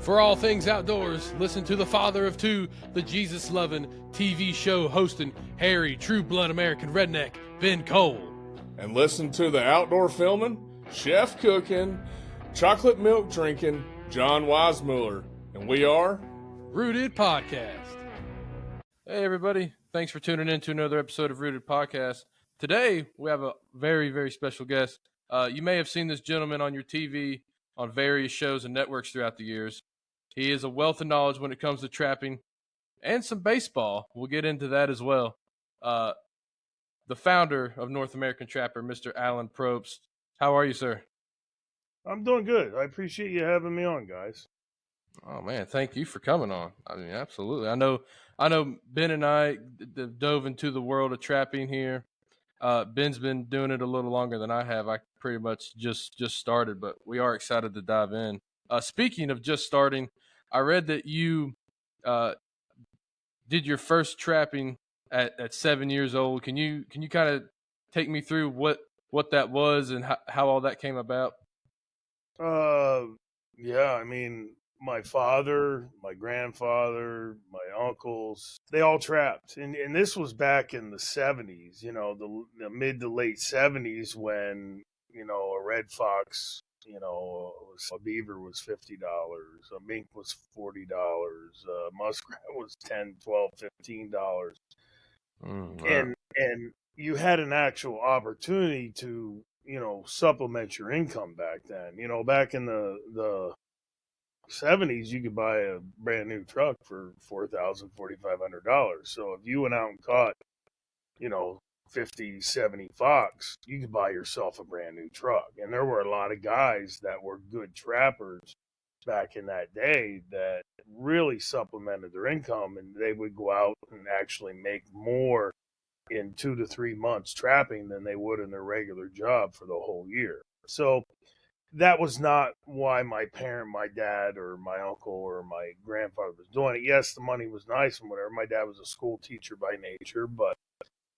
For all things outdoors, listen to the father of two, the Jesus-loving TV show hosting hairy, true-blood American redneck, Ben Cole. And listen to the outdoor filming, chef cooking, chocolate milk drinking, John Weissmuller. And we are Rooted Podcast. Hey everybody, thanks for tuning in to another episode of Rooted Podcast. Today, we have a very, very special guest. You may have seen this gentleman on your TV on various shows and networks throughout the years. He is a wealth of knowledge when it comes to trapping and some baseball. We'll get into that as well. The founder of North American Trapper, Mr. Alan Probst. How are you, sir? I'm doing good. I appreciate you having me on, guys. Oh man, thank you for coming on. I mean, absolutely. I know Ben and I dove into the world of trapping here. Ben's been doing it a little longer than I have. I pretty much just started, but we are excited to dive in. Speaking of just starting, I read that you did your first trapping at 7 years old. Can you kind of take me through what that was and how all that came about? Yeah, I mean, my father, my grandfather, my uncles, they all trapped. And this was back in the 70s, the mid to late 70s when, a red fox, a beaver was $50, a mink was $40, a muskrat was $10, $12, $15. Right. And you had an actual opportunity to, supplement your income back then. Back in the 70s, you could buy a brand new truck for $4,000, $4,500. So if you went out and caught, 50, 70 fox, you could buy yourself a brand new truck. And there were a lot of guys that were good trappers back in that day that really supplemented their income, and they would go out and actually make more in 2 to 3 months trapping than they would in their regular job for the whole year. So that was not why my dad or my uncle or my grandfather was doing it. Yes, the money was nice and whatever. My dad was a school teacher by nature, but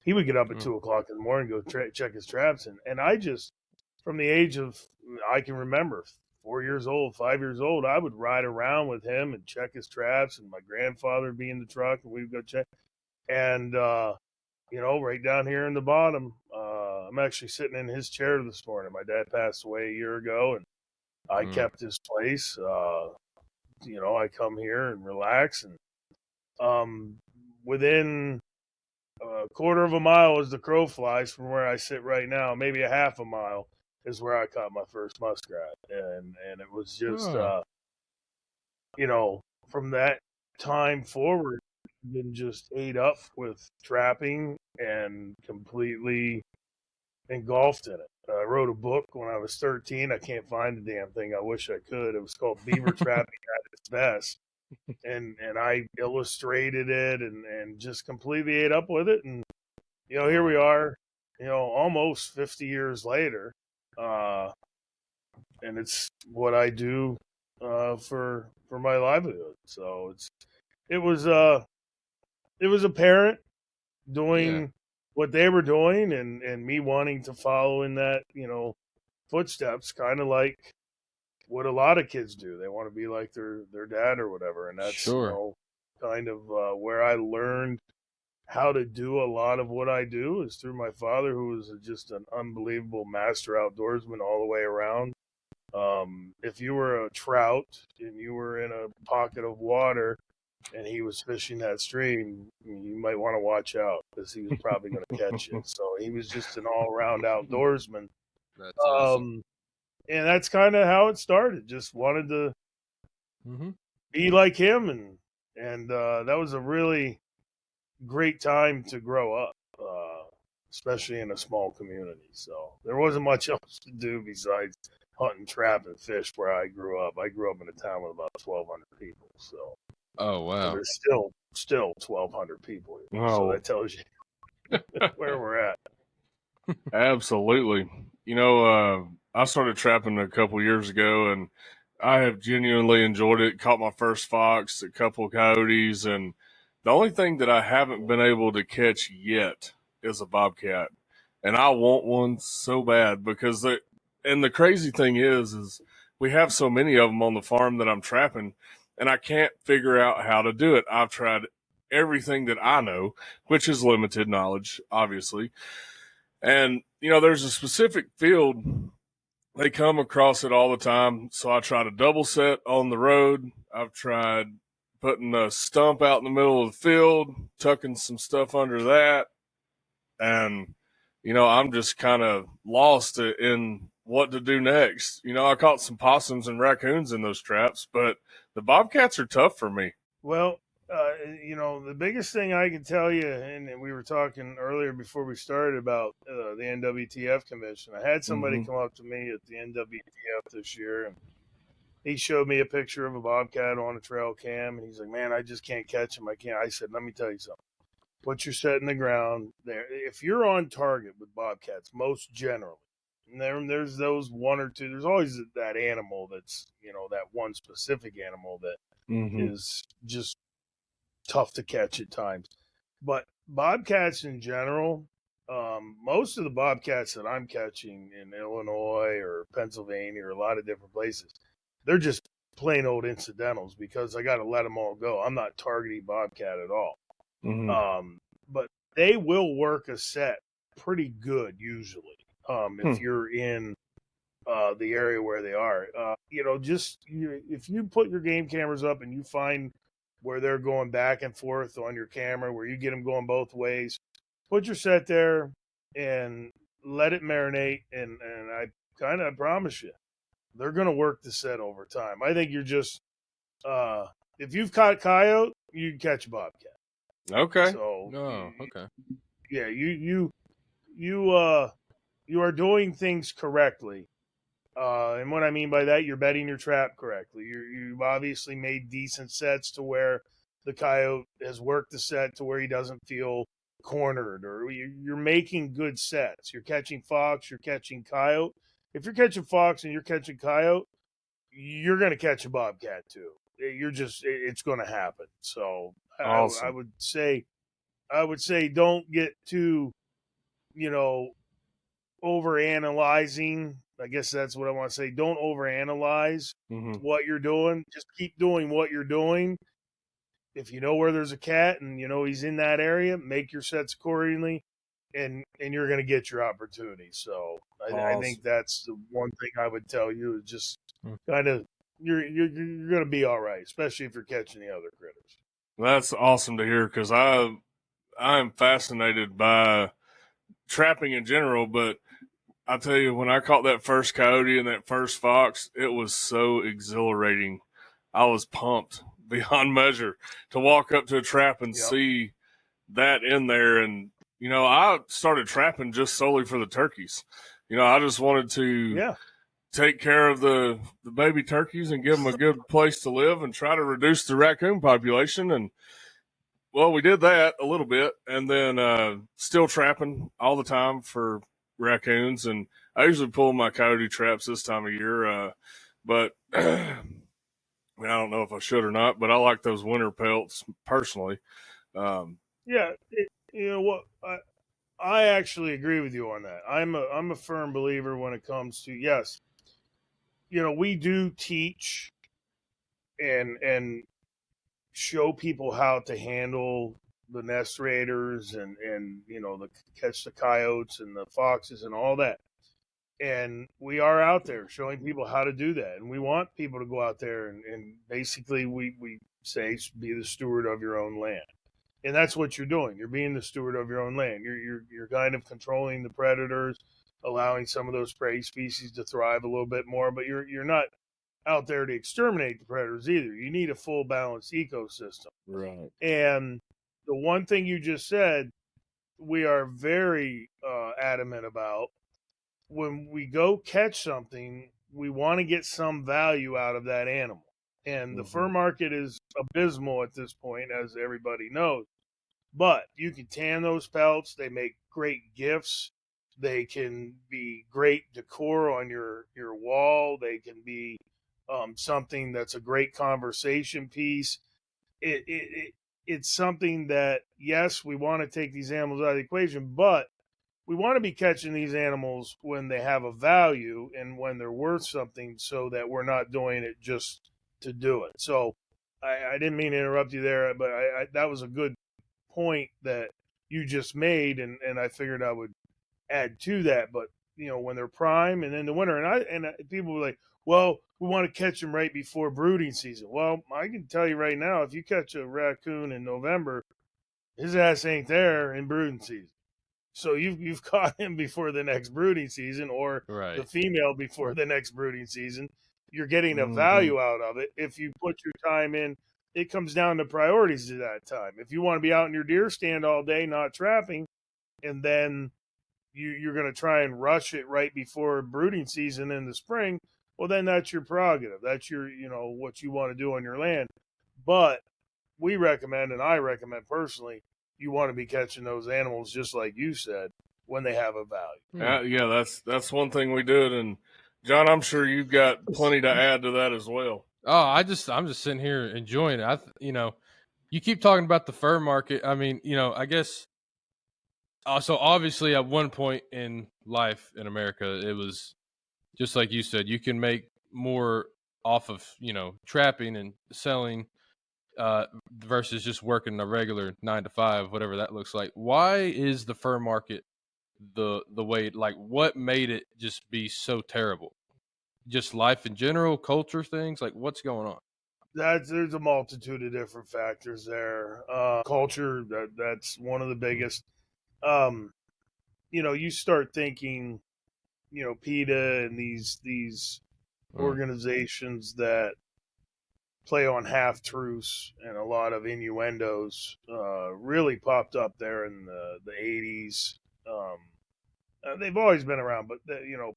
he would get up at 2 o'clock in the morning, go check his traps. And I just, from the age of, I can remember, 4 years old, 5 years old, I would ride around with him and check his traps, and my grandfather would be in the truck and we would go check. And, right down here in the bottom, I'm actually sitting in his chair this morning. My dad passed away a year ago, and I kept his place. I come here and relax. And within a quarter of a mile as the crow flies from where I sit right now, maybe a half a mile, is where I caught my first muskrat. And it was just, from that time forward, been just ate up with trapping and completely engulfed in it. I wrote a book when I was 13. I can't find the damn thing. I wish I could. It was called Beaver Trapping at Its Best. And I illustrated it and just completely ate up with it. And, here we are, almost 50 years later. And it's what I do for my livelihood. So it was apparent doing what they were doing and me wanting to follow in that, footsteps, kind of like what a lot of kids do. They want to be like their dad or whatever. And that's, kind of where I learned how to do a lot of what I do is through my father, who was just an unbelievable master outdoorsman all the way around. If you were a trout and you were in a pocket of water and he was fishing that stream, you might want to watch out because he was probably going to catch it. So he was just an all-around outdoorsman. That's awesome. And that's kind of how it started. Just wanted to be like him, and that was a really great time to grow up, especially in a small community. So there wasn't much else to do besides hunt and trap and fish where I grew up. I grew up in a town with about 1,200 people. So. Oh wow! There's still 1,200 people here, so that tells you where we're at. Absolutely. I started trapping a couple years ago, and I have genuinely enjoyed it. Caught my first fox, a couple of coyotes, and the only thing that I haven't been able to catch yet is a bobcat. And I want one so bad because the crazy thing is we have so many of them on the farm that I'm trapping, and I can't figure out how to do it. I've tried everything that I know, which is limited knowledge, obviously. And, there's a specific field, they come across it all the time. So I try to double set on the road. I've tried putting a stump out in the middle of the field, tucking some stuff under that. And, I'm just kind of lost in what to do next. I caught some possums and raccoons in those traps, but the bobcats are tough for me. Well, the biggest thing I can tell you, and we were talking earlier before we started about the NWTF convention. I had somebody come up to me at the NWTF this year, and he showed me a picture of a bobcat on a trail cam, and he's like, "Man, I just can't catch him. I can't." I said, "Let me tell you something. Put your set in the ground there. If you're on target with bobcats, most generally, and there's those one or two. There's always that animal that's that one specific animal that is just tough to catch at times. But bobcats in general, most of the bobcats that I'm catching in Illinois or Pennsylvania or a lot of different places, they're just plain old incidentals because I got to let them all go. I'm not targeting bobcat at all. But they will work a set pretty good usually if you're in the area where they are. If you put your game cameras up and you find where they're going back and forth on your camera, where you get them going both ways, put your set there and let it marinate. And I promise you, they're going to work the set over time. I think you're just, if you've caught coyote, you can catch a bobcat. Okay. So, okay. Yeah, you are doing things correctly. And what I mean by that, you're bedding your trap correctly. You've obviously made decent sets to where the coyote has worked the set to where he doesn't feel cornered, or you're making good sets. You're catching fox, you're catching coyote. If you're catching fox and you're catching coyote, you're going to catch a bobcat too. It's going to happen. So Awesome. I would say don't get too, over analyzing. I guess that's what I want to say. Don't overanalyze what you're doing. Just keep doing what you're doing. If you know where there's a cat and he's in that area, make your sets accordingly, and you're going to get your opportunity. So I think that's the one thing I would tell you is just kind of you're going to be all right, especially if you're catching the other critters. That's awesome to hear because I am fascinated by trapping in general, but I tell you, when I caught that first coyote and that first fox, it was so exhilarating. I was pumped beyond measure to walk up to a trap and see that in there. And, I started trapping just solely for the turkeys. I just wanted to take care of the baby turkeys and give them a good place to live and try to reduce the raccoon population. And, well, we did that a little bit, and then still trapping all the time for raccoons. And I usually pull my coyote traps this time of year, but I don't know if I should or not. But I like those winter pelts personally. I actually agree with you on that. I'm a firm believer when it comes to we do teach and show people how to handle the nest raiders and the catch the coyotes and the foxes and all that. And we are out there showing people how to do that. And we want people to go out there and basically we say be the steward of your own land. And that's what you're doing. You're being the steward of your own land. You're kind of controlling the predators, allowing some of those prey species to thrive a little bit more, but you're not out there to exterminate the predators either. You need a full balanced ecosystem. Right. And the one thing you just said, we are very adamant about. When we go catch something, we want to get some value out of that animal. And the fur market is abysmal at this point, as everybody knows. But you can tan those pelts. They make great gifts. They can be great decor on your wall. They can be something that's a great conversation piece. It's something that, yes, we want to take these animals out of the equation, but we want to be catching these animals when they have a value and when they're worth something, so that we're not doing it just to do it. So I didn't mean to interrupt you there, but that was a good point that you just made, and I figured I would add to that. But when they're prime and in the winter, and people were like, well, we want to catch them right before brooding season. Well, I can tell you right now, if you catch a raccoon in November, his ass ain't there in brooding season. So you've caught him before the next brooding season, or the Right. female before the next brooding season. You're getting a Mm-hmm. value out of it if you put your time in. It comes down to priorities at that time. If you want to be out in your deer stand all day, not trapping, and then you're going to try and rush it right before brooding season in the spring, well, then that's your prerogative. That's your what you want to do on your land. But we recommend, and I recommend personally, you want to be catching those animals, just like you said, when they have a value. Yeah, that's one thing we did, and John, I'm sure you've got plenty to add to that as well. Oh, I'm just sitting here enjoying it. You keep talking about the fur market. I mean, I guess. So obviously, at one point in life in America, it was just like you said. You can make more off of trapping and selling versus just working a regular 9 to 5, whatever that looks like. Why is the fur market the way? Like, what made it just be so terrible? Just life in general, culture things. Like, what's going on? There's a multitude of different factors there. Culture, that's one of the biggest. Um, you start thinking, PETA and these Mm, organizations that play on half truths and a lot of innuendos really popped up there in the 80s. They've always been around, but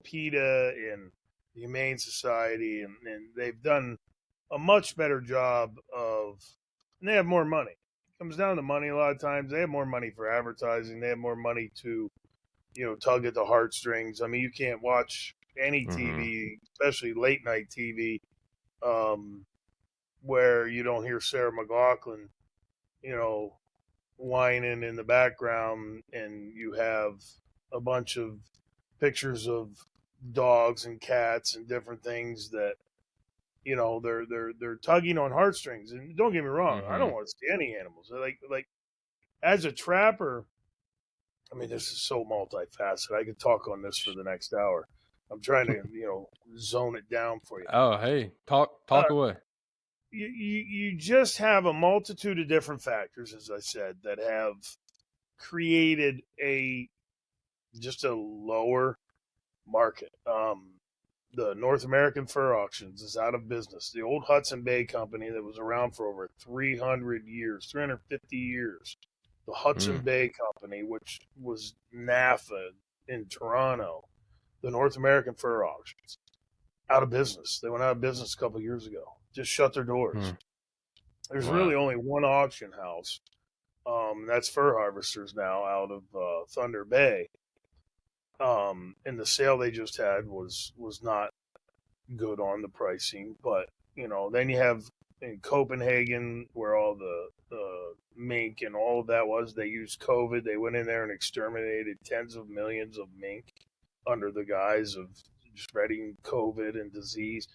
PETA and the Humane Society, and they've done a much better job of, and they have more money. It comes down to money a lot of times. They have more money for advertising. They have more money to, tug at the heartstrings. I mean, you can't watch any mm-hmm. TV, especially late night TV, um, where you don't hear Sarah McLaughlin, you know, whining in the background, and you have a bunch of pictures of dogs and cats and different things that they're tugging on heartstrings. And don't get me wrong, I Mm-hmm. don't want to see any animals. Like as a trapper, I mean, this is so multifaceted. I could talk on this for the next hour. I'm trying to zone it down for you. Oh, hey, talk Uh, away. you just have a multitude of different factors, as I said, that have created a just a lower market. The North American Fur Auctions is out of business. The old Hudson Bay Company that was around for over 300 years, 350 years. The Hudson Mm, Bay Company, which was NAFA in Toronto, the North American Fur Auctions, out of business. They went out of business a couple of years ago. Just shut their doors. mm, There's really wow. only one auction house. That's Fur Harvesters now out of Thunder Bay. And the sale they just had was not good on the pricing, but then you have in Copenhagen where all the mink and all of that was. They used COVID. They went in there and exterminated tens of millions of mink under the guise of spreading COVID and disease.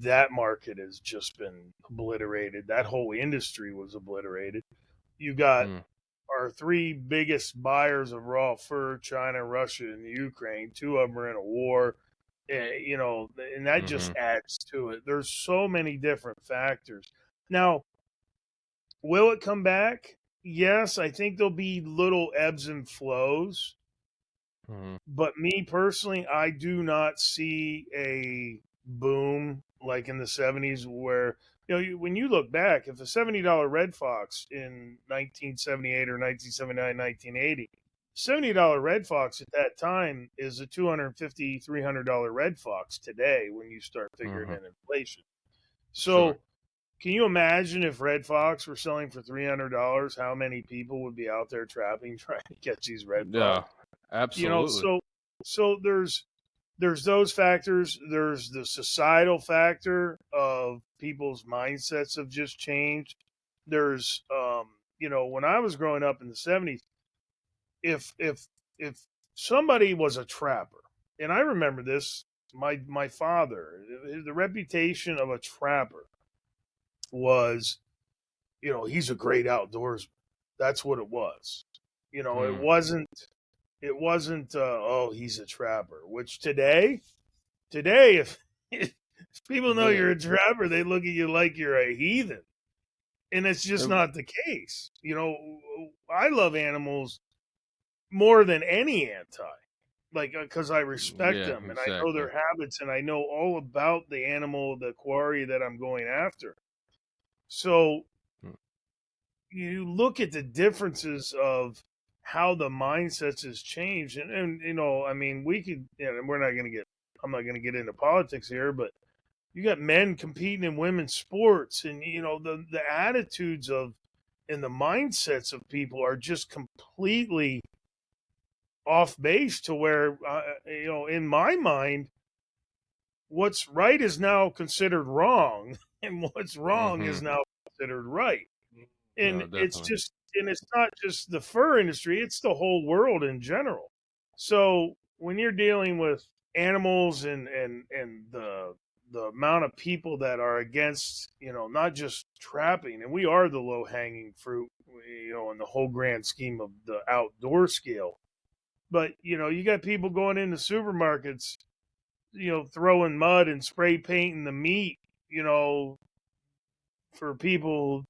That market has just been obliterated. That whole industry was obliterated. You got Mm, our three biggest buyers of raw fur: China, Russia, and Ukraine. Two of them are in a war. And that mm-hmm. just adds to it. There's so many different factors. Now, will it come back? Yes, I think there'll be little ebbs and flows. Mm-hmm. But me personally, I do not see a boom like in the 70s where, when you look back, if a $70 Red Fox in 1978 or 1979, 1980, $70 Red Fox at that time is a $250, $300 Red Fox today when you start figuring Mm-hmm. in inflation. Sure. So, can you imagine if Red Fox were selling for $300, how many people would be out there trapping trying to catch these Red Yeah, Fox? absolutely. So there's those factors. There's the societal factor of people's mindsets have just changed. There's when I was growing up in the 70s, if if if somebody was a trapper, and I remember this. My father, the reputation of a trapper was, he's a great outdoorsman. That's what it was. It Mm. wasn't. Oh, he's a trapper. Which today, if people know Yeah. you're a trapper, they look at you like you're a heathen, and it's just not the case. I love animals more than any anti, like, because I respect Yeah, them and I know exactly. their habits and I know all about the animal, the quarry that I'm going after. So Mm. you look at the differences of how the mindsets has changed, and I mean, we could, we're not going to get, I'm not going to get into politics here, but you got men competing in women's sports, and the attitudes of and the mindsets of people are just completely off base to where, in my mind, what's right is now considered wrong, and what's wrong Mm-hmm. is now considered right. And No, definitely. it's not just the fur industry, it's the whole world in general. So when you're dealing with animals and the amount of people that are against, not just trapping, and we are the low hanging fruit, in the whole grand scheme of the outdoor scale. But you got people going into supermarkets, throwing mud and spray painting the meat, for people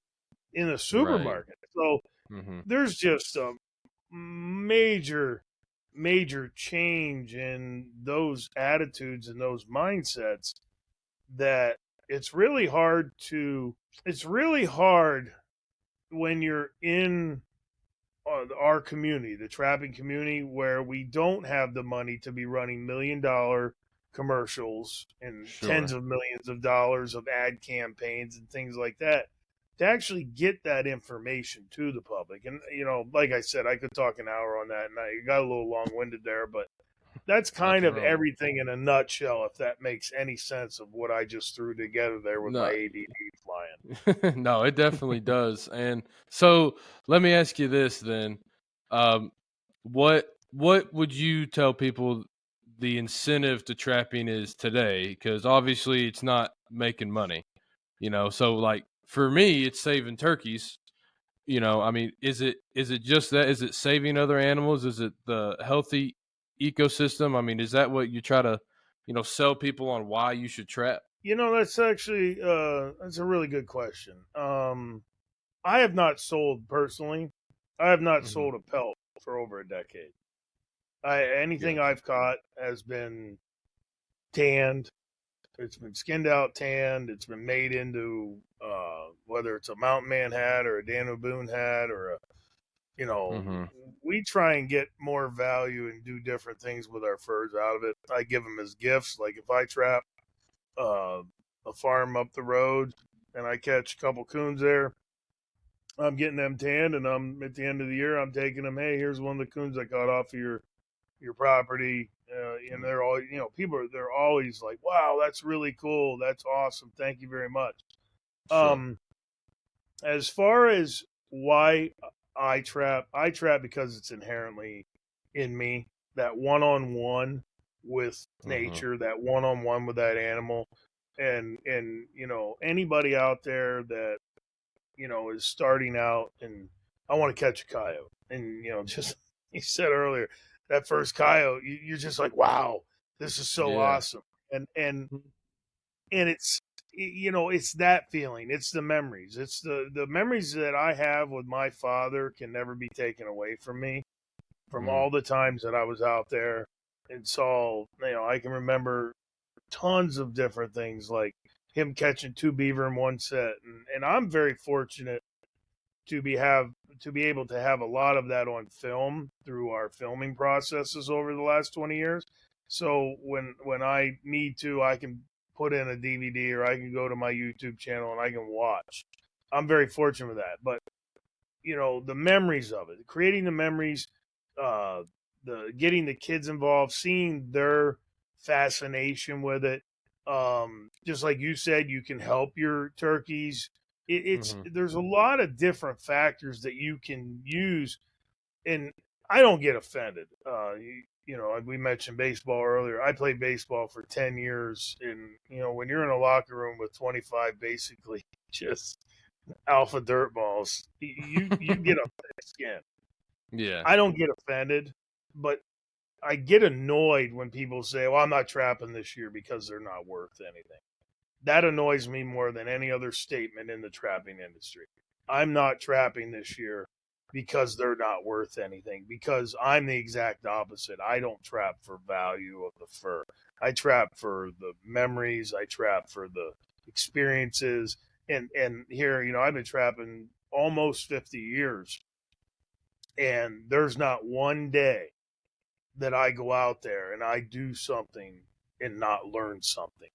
in the Right. supermarket. So Mm-hmm. there's just a major, major change in those attitudes and those mindsets that it's really hard to, it's really hard when you're in our community, the trapping community, where we don't have the money to be running $1 million commercials and tens Sure. of millions of dollars of ad campaigns and things like that, to actually get that information to the public. And, like I said, I could talk an hour on that, and I got a little long winded there, but that's kind Nothing of wrong with it. everything in a nutshell, if that makes any sense of what I just threw together there with my No, ADD flying. no, it definitely does. And so let me ask you this then. Um, what would you tell people the incentive to trapping is today? Because obviously it's not making money, So like for me, it's saving turkeys. I mean, is it just that? Is it saving other animals? Is it the healthy ecosystem? I mean, is that what you try to, sell people on why you should trap? That's actually that's a really good question. I have not sold personally. I have not Hmm. sold a pelt for over a decade. Anything Gotcha. I've caught has been tanned. It's been skinned out, tanned. It's been made into whether it's a mountain man hat or a Daniel Boone hat or a, you know, Hmm. we try and get more value and do different things with our furs out of it. I give them as gifts. Like if I trap uh, a farm up the road and I catch a couple coons there, I'm getting them tanned, and I'm at the end of the year, I'm taking them. Hey, here's one of the coons I caught off of your property, and they're all, people are, they're always like, wow, that's really cool, that's awesome, thank you very much. Sure. Um, as far as why I trap because it's inherently in me, that one on one with Hmm. nature, that one on one with that animal, and anybody out there that is starting out and I want to catch a coyote. And, just you said earlier, that first coyote, you're just like, wow, this is so Yeah. awesome. And it's, it's that feeling. It's the memories. It's the memories that I have with my father can never be taken away from me, from Mm. all the times that I was out there and saw, I can remember tons of different things, like him catching two beaver in one set. And I'm very fortunate to be able to have a lot of that on film through our filming processes over the last 20 years. So when I need to, I can put in a DVD or I can go to my YouTube channel and I can watch. I'm very fortunate with that. But the memories of it, creating the memories, uh, the getting the kids involved, seeing their fascination with it. Just like you said, you can help your turkeys. It's Hmm. there's a lot of different factors that you can use, and I don't get offended. like we mentioned baseball earlier. I played baseball for 10 years. And, when you're in a locker room with 25 basically just alpha dirt balls, you get a thick skin. Yeah. I don't get offended, but I get annoyed when people say, well, I'm not trapping this year because they're not worth anything. That annoys me more than any other statement in the trapping industry. I'm not trapping this year because they're not worth anything, because I'm the exact opposite. I don't trap for value of the fur. I trap for the memories. I trap for the experiences. And here, I've been trapping almost 50 years, and there's not one day that I go out there and I do something and not learn something.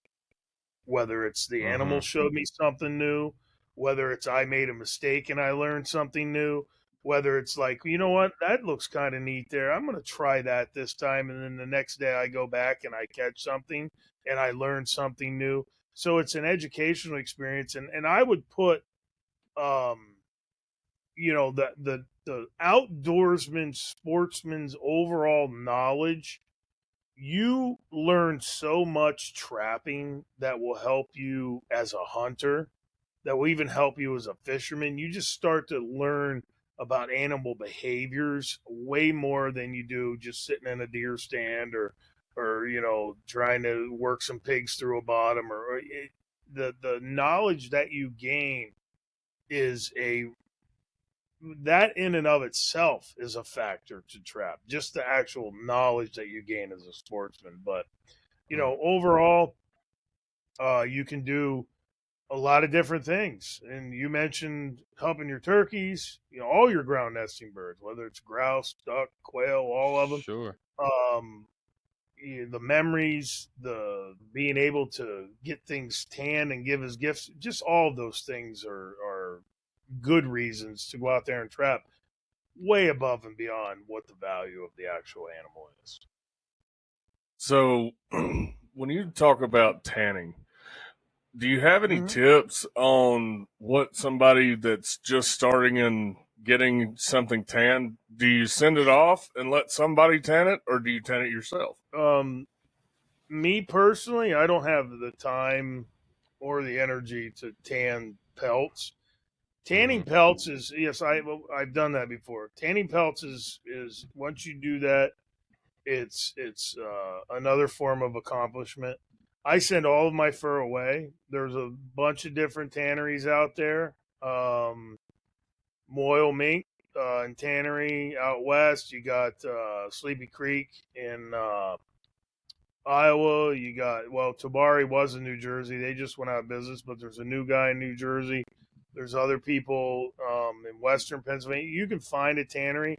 Whether it's the animal showed me something new, whether it's I made a mistake and I learned something new, whether it's like, you know what, that looks kind of neat there. I'm going to try that this time. And then the next day I go back and I catch something and I learn something new. So it's an educational experience. And I would put, the outdoorsman, sportsman's overall knowledge. You learn so much trapping that will help you as a hunter, that will even help you as a fisherman. You just start to learn about animal behaviors way more than you do just sitting in a deer stand or trying to work some pigs through a bottom the knowledge that you gain is that in and of itself is a factor to trap, just the actual knowledge that you gain as a sportsman. But overall, you can do a lot of different things. And you mentioned helping your turkeys, all your ground nesting birds, whether it's grouse, duck, quail, all of them. Sure. The memories, the being able to get things tanned and give as gifts, just all of those things are good reasons to go out there and trap, way above and beyond what the value of the actual animal is. So, when you talk about tanning, do you have any Mhm. tips on what somebody that's just starting and getting something tanned, do you send it off and let somebody tan it, or do you tan it yourself? Me personally, I don't have the time or the energy to tan pelts. Tanning pelts is, yes, I've done that before. Tanning pelts is once you do that, it's another form of accomplishment. I send all of my fur away. There's a bunch of different tanneries out there. Moyle Mink and Tannery out west. You got Sleepy Creek in Iowa. You got, Tabari was in New Jersey. They just went out of business, but there's a new guy in New Jersey. There's other people in Western Pennsylvania. You can find a tannery.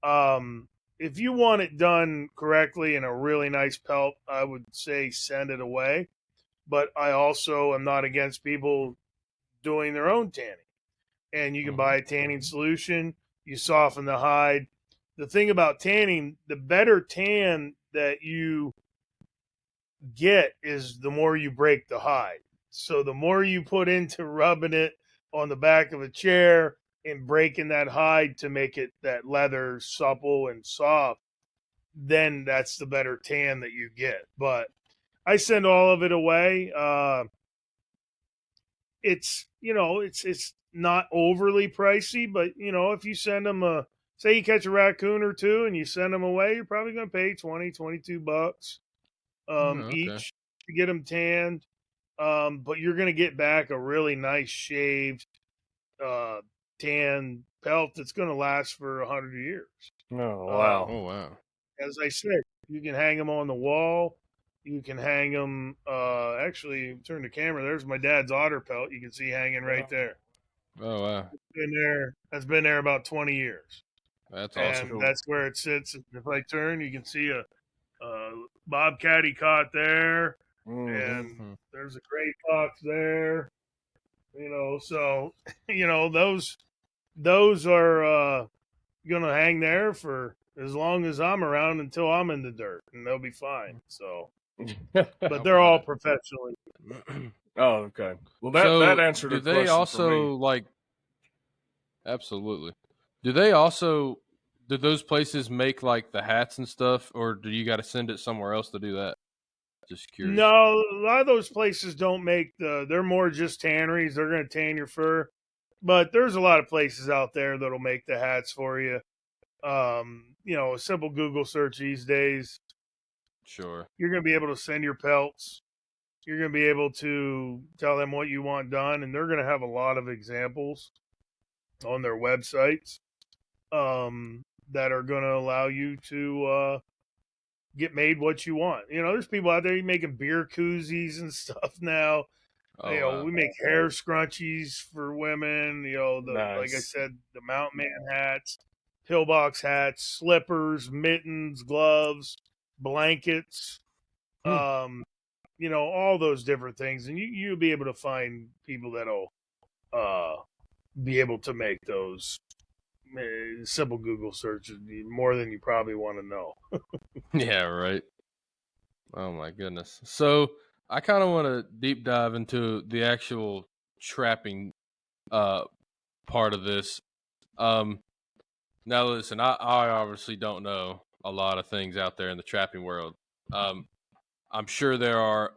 If you want it done correctly in a really nice pelt, I would say send it away. But I also am not against people doing their own tanning. And you can buy a tanning solution. You soften the hide. The thing about tanning, the better tan that you get is the more you break the hide. So the more you put into rubbing it on the back of a chair and breaking that hide to make it that leather supple and soft, then that's the better tan that you get. But I send all of it away. It's not overly pricey, but if you send them say you catch a raccoon or two and you send them away, you're probably going to pay 22 bucks Okay. each to get them tanned. But you're going to get back a really nice shaved tan pelt that's going to last for 100 years. Oh, wow. Oh wow. As I said, you can hang them on the wall. You can hang them. Actually, turn the camera. There's my dad's otter pelt. You can see hanging right there. Oh wow. Been there. That's been there about 20 years, That's and awesome. that's where it sits. If I turn, you can see a bobcat he caught there, and there's a gray fox there. So those are gonna hang there for as long as I'm around until I'm in the dirt, and they'll be fine. So, but they're all professionally. Oh, okay. Well, So, that answered do a they question for also me. like? Absolutely. Do they also do those places make like the hats and stuff, or do you got to send it somewhere else to do that? Just curious. No, a lot of those places don't make they're more just tanneries. They're going to tan your fur. But there's a lot of places out there that'll make the hats for you. A simple Google search these days, Sure. you're going to be able to send your pelts. You're going to be able to tell them what you want done, and they're going to have a lot of examples on their websites that are going to allow you to get made what you want. There's people out there making beer koozies and stuff now. Oh, wow. We make hair scrunchies for women. Like I Nice. said, the mountain man hats, pillbox hats, slippers, mittens, gloves, blankets. All those different things, and you'll be able to find people that'll be able to make those simple Google searches more than you probably want to know. Yeah, right. Oh my goodness. So I kind of want to deep dive into the actual trapping part of this. Now listen, I obviously don't know a lot of things out there in the trapping world. I'm sure there are,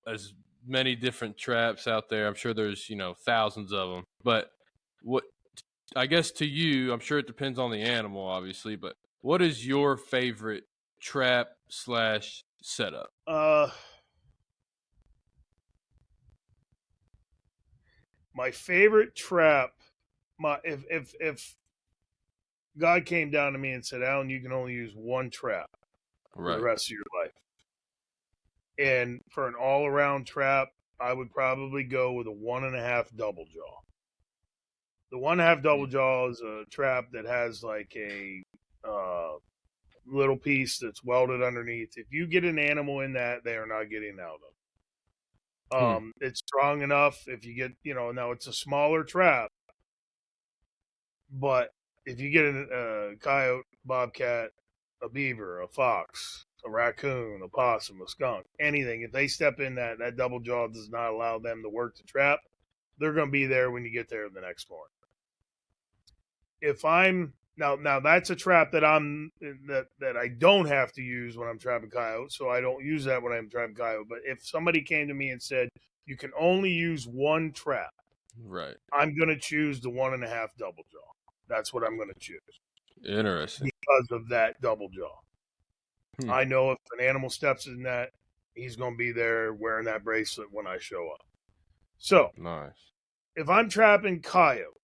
as many different traps out there. I'm sure there's, thousands of them. But what I guess to you, I'm sure it depends on the animal, obviously. But what is your favorite trap slash setup? My favorite trap, if God came down to me and said, Alan, you can only use one trap for the rest of your life. And for an all-around trap, I would probably go with a 1.5 double jaw. The 1.5 double jaw is a trap that has like a little piece that's welded underneath. If you get an animal in that, they are not getting out of. It's strong enough. If you get, now it's a smaller trap, but if you get a coyote, bobcat, a beaver, a fox, a raccoon, a possum, a skunk, anything, if they step in that double jaw does not allow them to work the trap, they're going to be there when you get there the next morning. If I'm now that's a trap that that I don't have to use when I'm trapping coyote, so I don't use that when I'm trapping coyote. But if somebody came to me and said you can only use one trap, Right. I'm going to choose the 1.5 double jaw. That's what I'm going to choose. Interesting. Because of that double jaw. I know if an animal steps in that, he's going to be there wearing that bracelet when I show up. So, nice. If I'm trapping coyote,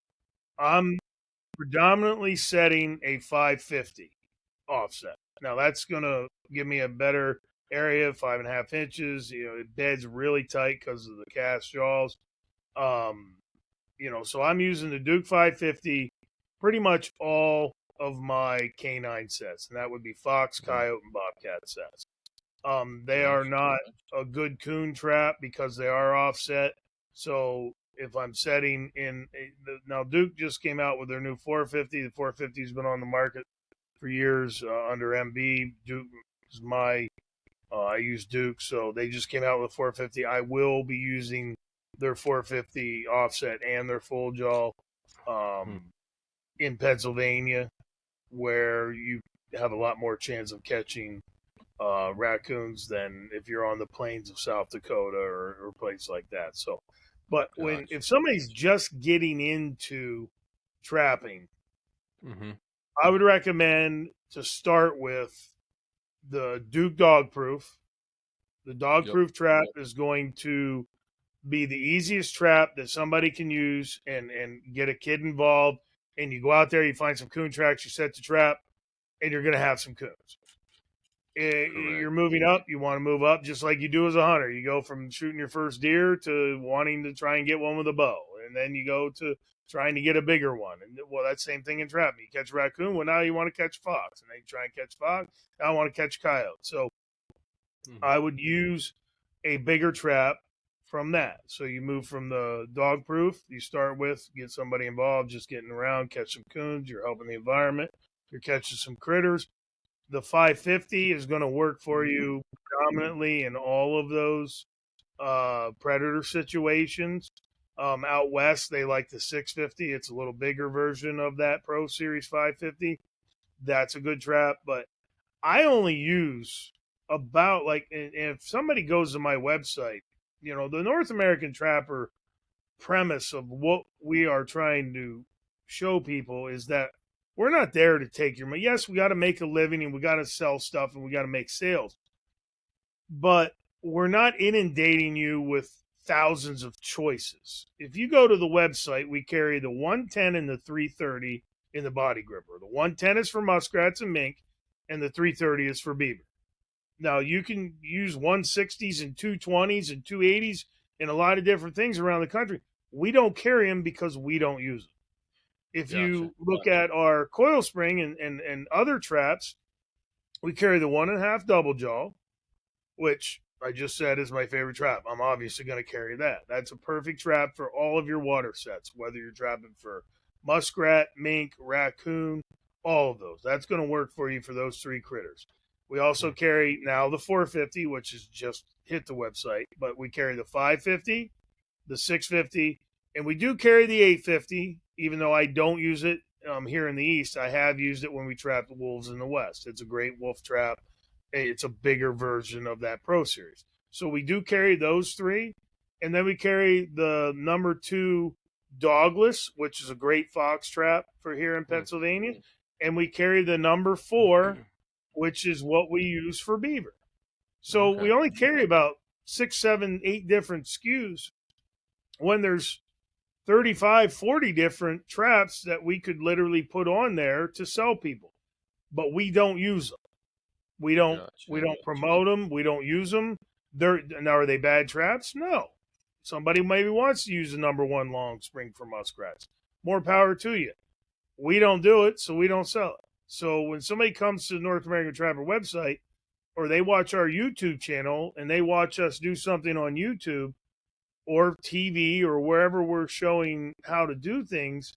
I'm predominantly setting a 550 offset. Now, that's going to give me a better area, 5.5 inches. It beds really tight because of the cast jaws. So I'm using the Duke 550 pretty much all of my canine sets, and that would be fox, coyote, and bobcat sets. They are not a good coon trap because they are offset. So if I'm setting in now Duke just came out with their new 450. The 450 has been on the market for years under MB. Duke is I use Duke, so they just came out with a 450. I will be using their 450 offset and their full jaw in Pennsylvania, where you have a lot more chance of catching raccoons than if you're on the plains of South Dakota or a place like that. So, but if somebody's just getting into trapping, I would recommend to start with the Duke Dog Proof. The Dog Proof trap is going to be the easiest trap that somebody can use and get a kid involved. And you go out there, you find some coon tracks, you set the trap, and you're going to have some coons. You're moving up. You want to move up just like you do as a hunter. You go from shooting your first deer to wanting to try and get one with a bow. And then you go to trying to get a bigger one. And that same thing in trapping. You catch a raccoon. Well, now you want to catch fox. And then you try and catch fox. Now I want to catch coyote. So I would use a bigger trap from that. So you move from the dog proof. You start with, get somebody involved, just getting around, catch some coons. You're helping the environment. You're catching some critters. The 550 is going to work for you predominantly in all of those predator situations. Out west, they like the 650. It's a little bigger version of that Pro Series 550. that's a good trap. But I only use about like, and if somebody goes to my website, the North American Trapper premise of what we are trying to show people is that we're not there to take your money. Yes, we got to make a living and we got to sell stuff and we got to make sales, but we're not inundating you with thousands of choices. If you go to the website, we carry the 110 and the 330 in the body gripper. The 110 is for muskrats and mink, and the 330 is for beaver. Now, you can use 160s and 220s and 280s and a lot of different things around the country. We don't carry them because we don't use them. If you look at our coil spring and other traps, we carry the 1.5 double jaw, which I just said is my favorite trap. I'm obviously going to carry that. That's a perfect trap for all of your water sets, whether you're trapping for muskrat, mink, raccoon, all of those. That's going to work for you for those three critters. We also carry now the 450, which is just hit the website, but we carry the 550, the 650, and we do carry the 850, even though I don't use it here in the East. I have used it when we trapped wolves in the West. It's a great wolf trap. It's a bigger version of that Pro Series. So we do carry those three. And then we carry the number 2 dogless, which is a great fox trap for here in Pennsylvania. And we carry the number 4, which is what we use for beaver. So we only carry about 6, 7, 8 different SKUs when there's 35, 40 different traps that we could literally put on there to sell people. But we don't use them. We don't promote them. We don't use them. Now, are they bad traps? No. Somebody maybe wants to use the number 1 long spring for muskrats. More power to you. We don't do it, so we don't sell it. So when somebody comes to the North American Trapper website, or they watch our YouTube channel and they watch us do something on YouTube or TV or wherever we're showing how to do things,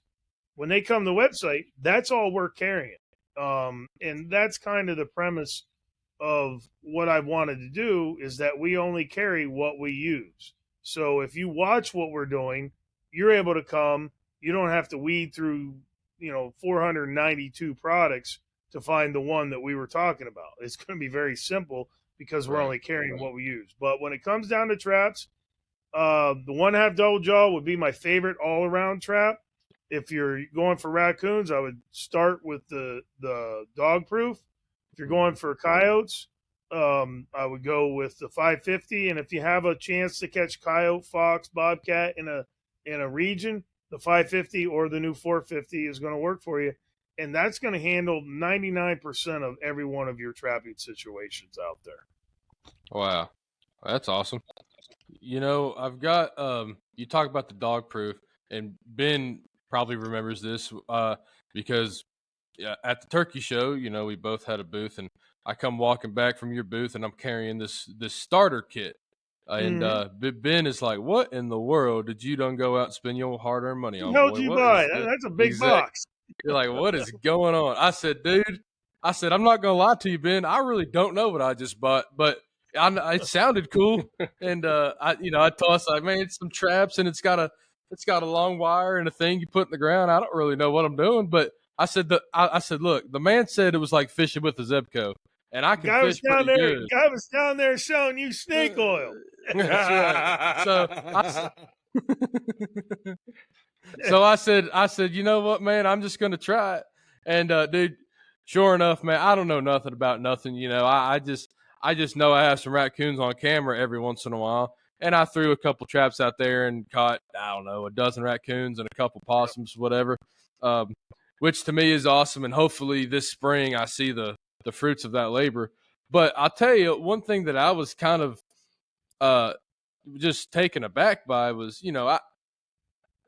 when they come to the website, that's all we're carrying. And that's kind of the premise of what I wanted to do, is that we only carry what we use. So if you watch what we're doing, you're able to come. You don't have to weed through, 492 products to find the one that we were talking about. It's going to be very simple because we're only carrying what we use. But when it comes down to traps, the 1/2 double jaw would be my favorite all-around trap. If you're going for raccoons, I would start with the dog proof. If you're going for coyotes, I would go with the 550. And if you have a chance to catch coyote, fox, bobcat in a region, the 550 or the new 450 is going to work for you. And that's going to handle 99% of every one of your trapping situations out there. Wow. That's awesome. I've got you talk about the dog proof, and Ben probably remembers this because at the turkey show, we both had a booth, and I come walking back from your booth, and I'm carrying this starter kit. And Ben is like, "What in the world did you done go out and spend your hard-earned money on? How'd you buy? That's a big box." You're like, "What is going on?" I said, "Dude," I'm not gonna lie to you, Ben. I really don't know what I just bought, but it sounded cool. And I tossed like, "Man, it's some traps, and it's got a long wire and a thing you put in the ground. I don't really know what I'm doing, but." I said, "Look, the man said it was like fishing with a Zebco, and I can fish pretty good." Guy was down there showing you snake oil. That's right. So I said, "You know what, man? I'm just gonna try it." And dude, sure enough, man, I don't know nothing about nothing. I just know I have some raccoons on camera every once in a while, and I threw a couple traps out there and caught, I don't know, a dozen raccoons and a couple possums, whatever. Which to me is awesome, and hopefully this spring I see the fruits of that labor. But I'll tell you, one thing that I was kind of just taken aback by was,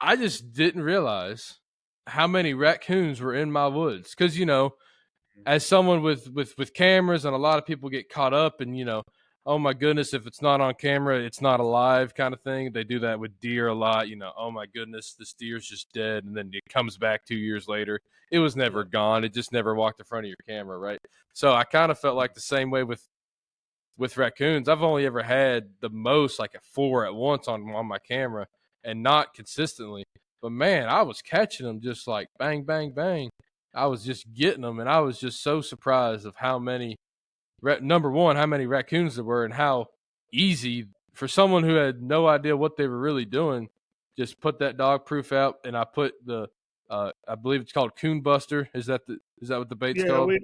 I just didn't realize how many raccoons were in my woods. Because, as someone with cameras, and a lot of people get caught up and, oh my goodness, if it's not on camera, it's not alive kind of thing. They do that with deer a lot. Oh my goodness, this deer's just dead. And then it comes back 2 years later. It was never gone. It just never walked in front of your camera, right? So I kind of felt like the same way with raccoons. I've only ever had the most like a 4 at once on my camera, and not consistently. But man, I was catching them just like bang, bang, bang. I was just getting them, and I was just so surprised of how many. Number one, how many raccoons there were, and how easy for someone who had no idea what they were really doing. Just put that dog proof out, and I put the. I believe it's called Coon Buster. Is that what the bait's Yeah, called? we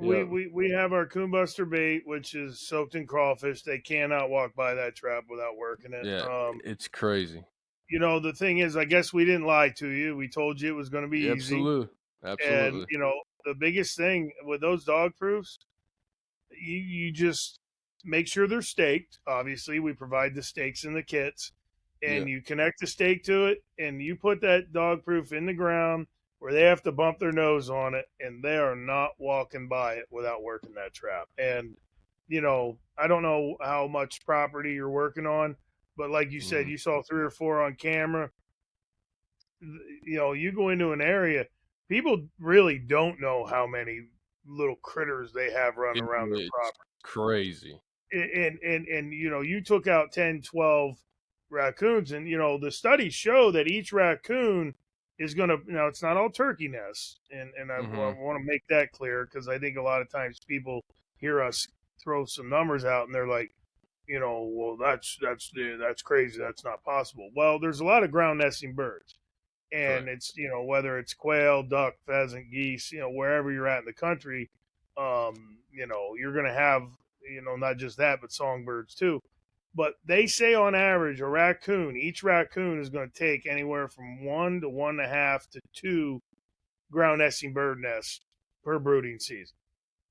Yeah. we have our coon buster bait, which is soaked in crawfish. They cannot walk by that trap without working it. Yeah, it's crazy. The thing is, I guess we didn't lie to you. We told you it was going to be easy. Absolutely, And, absolutely. the biggest thing with those dog proofs, you just make sure they're staked. Obviously, we provide the stakes in the kits, Yeah. and you connect the stake to it, and you put that dog proof in the ground where they have to bump their nose on it, and they are not walking by it without working that trap. And, I don't know how much property you're working on, but like you said, Mm-hmm. you saw 3 or 4 on camera. You go into an area, people really don't know how many little critters they have running around their It's property. crazy. And you took out 10, 12 raccoons, and the studies show that each raccoon is going to, now it's not all turkey nests, and I Mm-hmm. want to make that clear, because I think a lot of times people hear us throw some numbers out and they're like, well, that's crazy, that's not possible. Well, there's a lot of ground nesting birds, and Correct. it's whether it's quail, duck, pheasant, geese, wherever you're at in the country, you're going to have not just that, but songbirds too. But they say on average, each raccoon is going to take anywhere from 1 to 1.5 to 2 ground nesting bird nests per brooding season.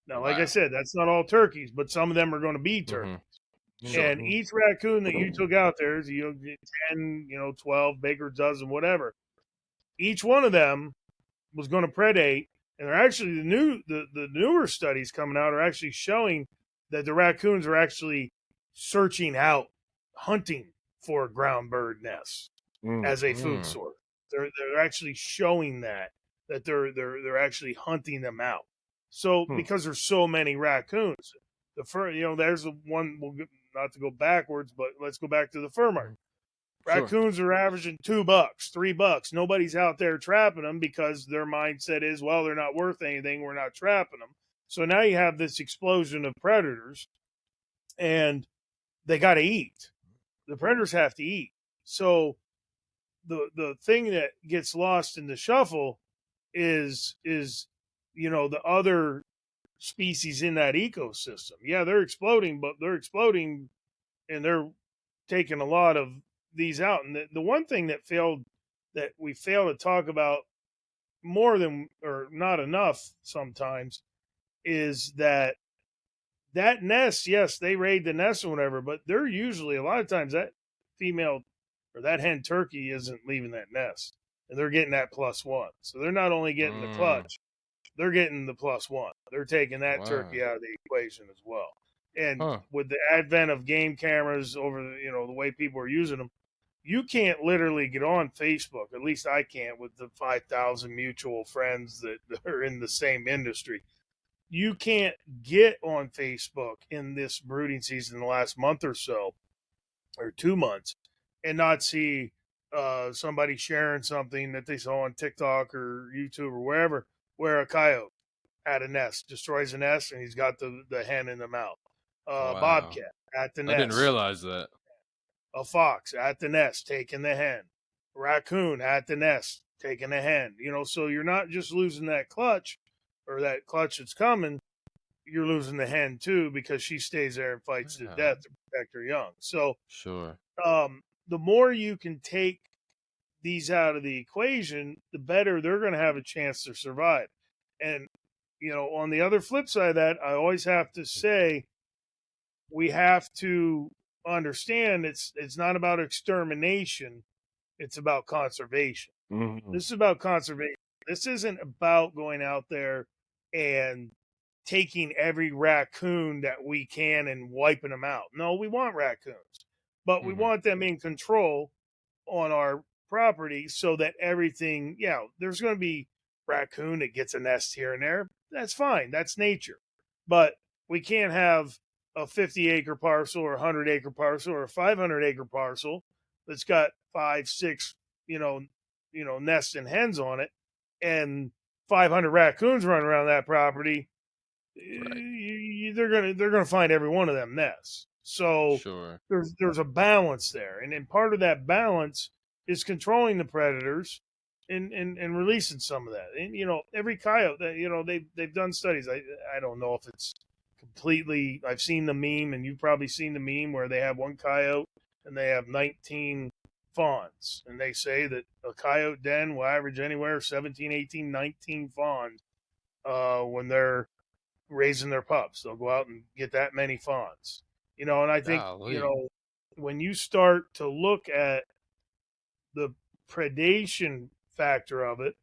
Now, like I Wow. said, that's not all turkeys, but some of them are going to be turkeys. Mm-hmm. Sure. And each raccoon that you took out there is 10, 12, bigger dozen, whatever. Each one of them was going to predate, and they're actually the newer studies coming out are actually showing that the raccoons are actually searching out, hunting for ground bird nests as a food Mm. source. They're actually showing that they're actually hunting them out. So because there's so many raccoons, the fur there's the one. Not to go backwards, but let's go back to the fur market. Sure. Raccoons are averaging $2, $3. Nobody's out there trapping them because their mindset is, well, they're not worth anything. We're not trapping them. So now you have this explosion of predators, and they got to eat. The predators have to eat. So the thing that gets lost in the shuffle is the other species in that ecosystem. Yeah, they're exploding, but they're exploding and they're taking a lot of these out. And the one thing that we fail to talk about more than, or not enough sometimes, is that nest, yes, they raid the nest or whatever, but they're usually, a lot of times, that female or that hen turkey isn't leaving that nest, and they're getting that +1. So they're not only getting the clutch, they're getting the +1. They're taking that turkey out of the equation as well. And with the advent of game cameras over the way people are using them, you can't literally get on Facebook. At least I can't, with the 5,000 mutual friends that are in the same industry. You can't get on Facebook in this brooding season in the last month or so, or 2 months, and not see somebody sharing something that they saw on TikTok or YouTube or wherever, where a coyote at a nest destroys a nest, and he's got the hen in the mouth. Wow. Bobcat at the nest. I didn't realize that. A fox at the nest taking the hen. Raccoon at the nest taking the hen. So you're not just losing that clutch, or that clutch that's coming, you're losing the hen too, because she stays there and fights to death to protect her young. So sure, the more you can take these out of the equation, the better they're going to have a chance to survive. And on the other flip side of that, I always have to say, we have to understand it's not about extermination, it's about conservation. Mm-hmm. This is about conservation. This isn't about going out there and taking every raccoon that we can and wiping them out. No, we want raccoons, but we want them in control on our property, so that everything, there's going to be raccoon that gets a nest here and there. That's fine. That's nature. But we can't have a 50-acre parcel or a 100-acre parcel or a 500-acre parcel that's got 5, 6, nests and hens on it, and 500 raccoons running around that property, Right. they're gonna find every one of them nests. So Sure. there's a balance there, and then part of that balance is controlling the predators and releasing some of that. And every coyote that they've done studies. I don't know if it's completely. I've seen the meme, and you've probably seen the meme where they have one coyote and they have 19 fawns, and they say that a coyote den will average anywhere 17, 18, 19 fawns when they're raising their pups. They'll go out and get that many fawns. And I think, Golly. when you start to look at the predation factor of it,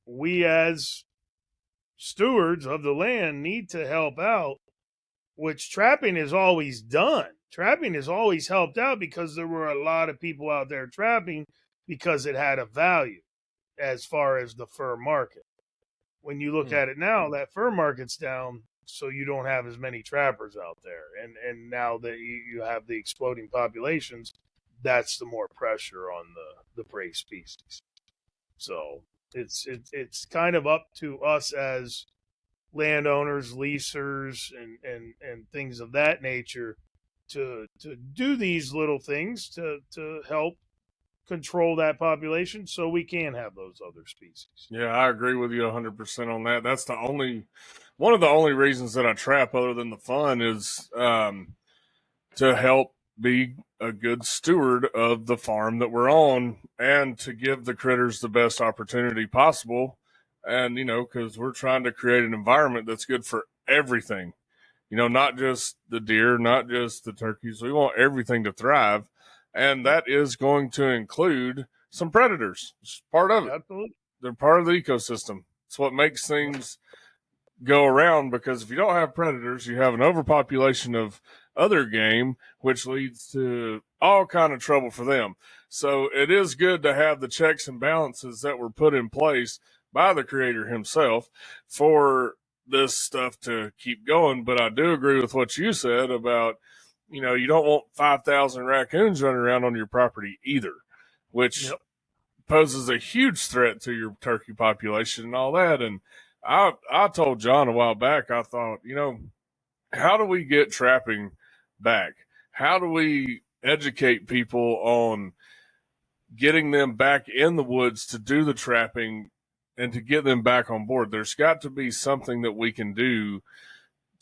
we as stewards of the land need to help out, which trapping has always done. Trapping has always helped out because there were a lot of people out there trapping because it had a value as far as the fur market. When you look Hmm. at it now, that fur market's down, so you don't have as many trappers out there. And now that you have the exploding populations, that's the more pressure on the prey species. So it's kind of up to us as landowners, leasers, and things of that nature to do these little things to help control that population so we can have those other species. Yeah, I agree with you 100% on that. That's one of the only reasons that I trap, other than the fun, is to help be a good steward of the farm that we're on and to give the critters the best opportunity possible. And, because we're trying to create an environment that's good for everything, not just the deer, not just the turkeys. We want everything to thrive. And that is going to include some predators. It's part of it. Absolutely. They're part of the ecosystem. It's what makes things go around, because if you don't have predators, you have an overpopulation of other game, which leads to all kind of trouble for them. So it is good to have the checks and balances that were put in place by the creator himself for this stuff to keep going. But I do agree with what you said about, you don't want 5,000 raccoons running around on your property either, which Yep. poses a huge threat to your turkey population and all that. And I told John a while back, I thought, how do we get trapping back? How do we educate people on getting them back in the woods to do the trapping and to get them back on board? There's got to be something that we can do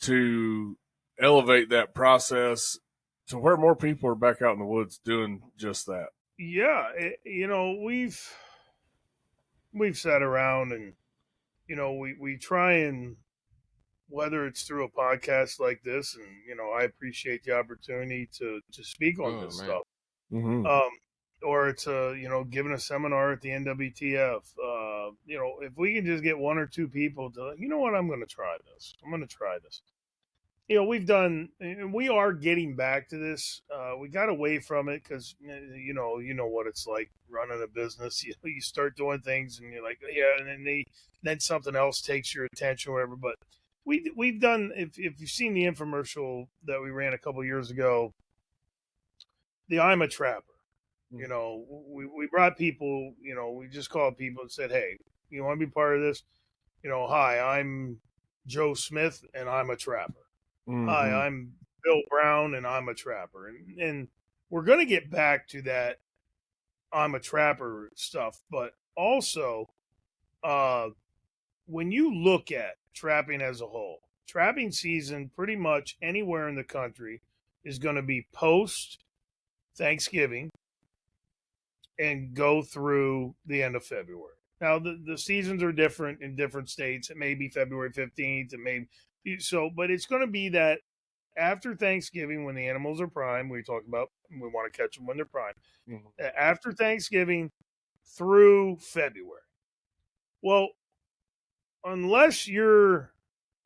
to elevate that process to where more people are back out in the woods doing just that. Yeah, we've sat around and we try, and whether it's through a podcast like this, and I appreciate the opportunity to speak on Oh this man. stuff, Mm-hmm. or to giving a seminar at the NWTF. If we can just get one or two people to, what, I'm going to try this. I'm going to try this. We are getting back to this. We got away from it because you know what it's like running a business. You start doing things and you're like, yeah, and then something else takes your attention, or whatever. But we've done. If you've seen the infomercial that we ran a couple years ago, the I'm a Trapper. We brought people. We just called people and said, hey, you want to be part of this? Hi, I'm Joe Smith and I'm a trapper. Mm-hmm. Hi, I'm Bill Brown and I'm a trapper. And we're going to get back to that I'm a trapper stuff. But also, when you look at trapping as a whole, trapping season pretty much anywhere in the country is going to be post Thanksgiving and go through the end of February. Now, the seasons are different in different states. It may be February 15th. It may so, but it's going to be that after Thanksgiving, when the animals are prime, we talk about we want to catch them when they're prime. Mm-hmm. After Thanksgiving through February. Well, unless you're